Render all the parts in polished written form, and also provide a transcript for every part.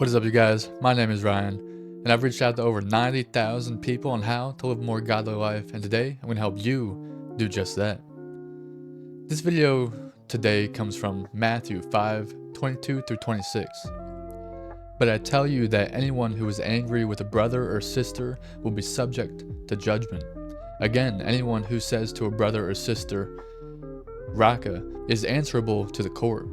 What is up, you guys? My name is Ryan, and I've reached out to over 90,000 people on how to live a more godly life, and today I'm going to help you do just that. This video today comes from Matthew 5:22 through 26. But I tell you that anyone who is angry with a brother or sister will be subject to judgment. Again, anyone who says to a brother or sister, Raka, is answerable to the court.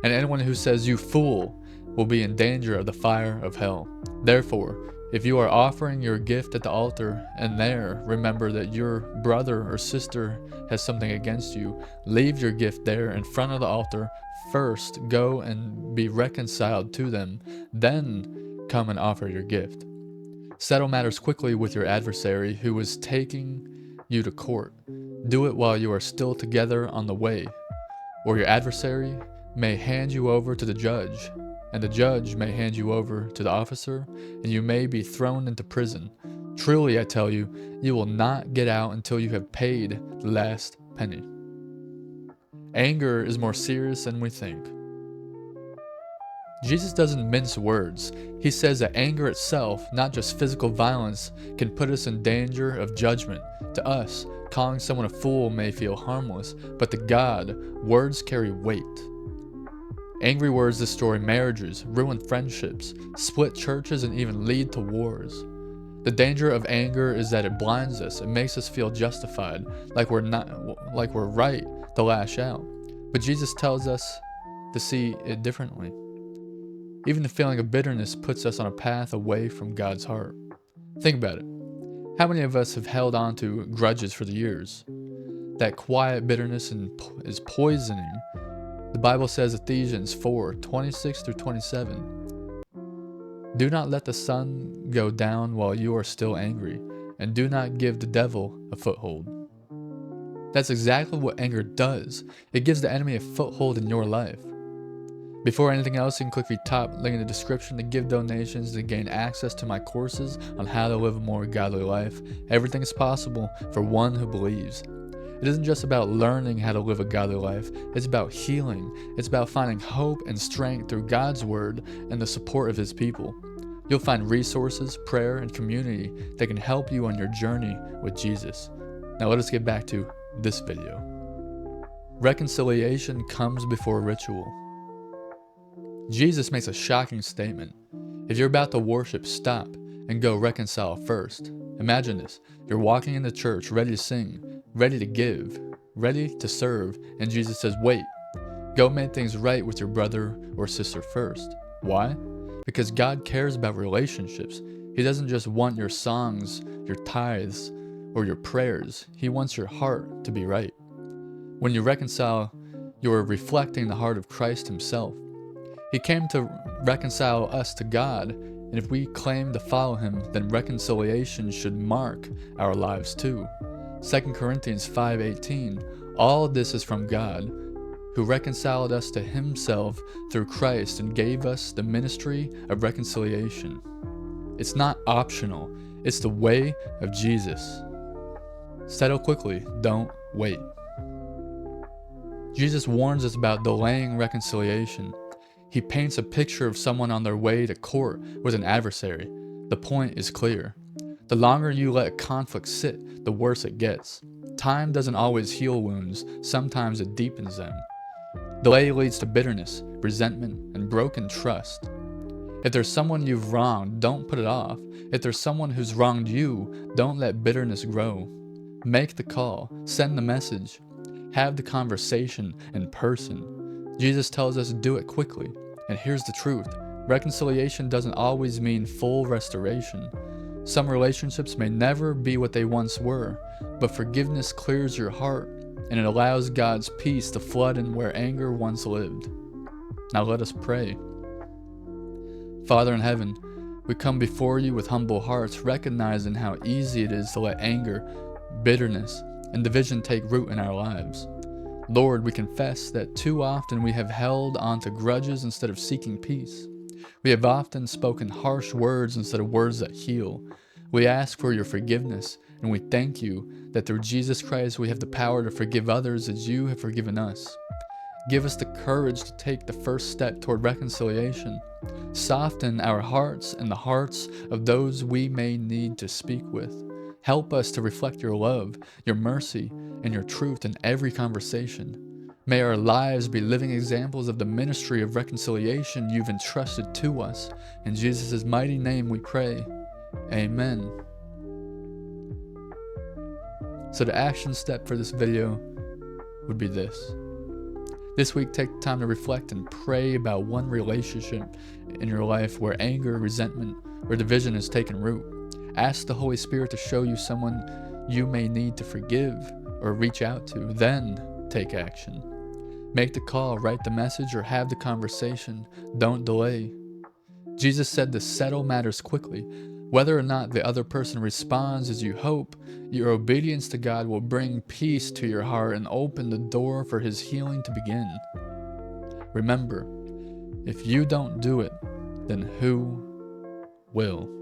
And anyone who says, you fool, will be in danger of the fire of hell. Therefore, if you are offering your gift at the altar and there remember that your brother or sister has something against you, leave your gift there in front of the altar. First, go and be reconciled to them, then come and offer your gift. Settle matters quickly with your adversary who is taking you to court. Do it while you are still together on the way, or your adversary may hand you over to the judge, and the judge may hand you over to the officer, and you may be thrown into prison. Truly, I tell you, you will not get out until you have paid the last penny. Anger is more serious than we think. Jesus doesn't mince words. He says that anger itself, not just physical violence, can put us in danger of judgment. To us, calling someone a fool may feel harmless, but to God, words carry weight. Angry words destroy marriages, ruin friendships, split churches, and even lead to wars. The danger of anger is that it blinds us. It makes us feel justified, like we're right to lash out. But Jesus tells us to see it differently. Even the feeling of bitterness puts us on a path away from God's heart. Think about it. How many of us have held on to grudges for the years? That quiet bitterness is poisoning. The Bible says, Ephesians 4:26 through 27. Do not let the sun go down while you are still angry, and do not give the devil a foothold. That's exactly what anger does. It gives the enemy a foothold in your life. Before anything else, you can click the top link in the description to give donations to gain access to my courses on how to live a more godly life. Everything is possible for one who believes. It isn't just about learning how to live a godly life. It's about healing. It's about finding hope and strength through God's word and the support of his people. You'll find resources, prayer, and community that can help you on your journey with Jesus. Now let us get back to this video. Reconciliation comes before ritual. Jesus makes a shocking statement. If you're about to worship, stop and go reconcile first. Imagine this. You're walking into church, ready to sing, ready to give, ready to serve, and Jesus says, wait, go make things right with your brother or sister first. Why? Because God cares about relationships. He doesn't just want your songs, your tithes, or your prayers. He wants your heart to be right. When you reconcile, you are reflecting the heart of Christ himself. He came to reconcile us to God, and if we claim to follow him, then reconciliation should mark our lives too. 2 Corinthians 5:18, all this is from God, who reconciled us to himself through Christ and gave us the ministry of reconciliation. It's not optional, it's the way of Jesus. Settle quickly, don't wait. Jesus warns us about delaying reconciliation. He paints a picture of someone on their way to court with an adversary. The point is clear. The longer you let conflict sit, the worse it gets. Time doesn't always heal wounds, sometimes it deepens them. Delay leads to bitterness, resentment, and broken trust. If there's someone you've wronged, don't put it off. If there's someone who's wronged you, don't let bitterness grow. Make the call, send the message, have the conversation in person. Jesus tells us to do it quickly. And here's the truth. Reconciliation doesn't always mean full restoration. Some relationships may never be what they once were, but forgiveness clears your heart and it allows God's peace to flood in where anger once lived. Now let us pray. Father in heaven, we come before you with humble hearts, recognizing how easy it is to let anger, bitterness, and division take root in our lives. Lord, we confess that too often we have held on to grudges instead of seeking peace. We have often spoken harsh words instead of words that heal. We ask for your forgiveness, and we thank you that through Jesus Christ we have the power to forgive others as you have forgiven us. Give us the courage to take the first step toward reconciliation. Soften our hearts and the hearts of those we may need to speak with. Help us to reflect your love, your mercy, and your truth in every conversation. May our lives be living examples of the ministry of reconciliation you've entrusted to us. In Jesus' mighty name we pray. Amen. So the action step for this video would be this. This week, take time to reflect and pray about one relationship in your life where anger, resentment, or division has taken root. Ask the Holy Spirit to show you someone you may need to forgive or reach out to, then take action. Make the call, write the message, or have the conversation. Don't delay. Jesus said to settle matters quickly. Whether or not the other person responds as you hope, your obedience to God will bring peace to your heart and open the door for His healing to begin. Remember, if you don't do it, then who will?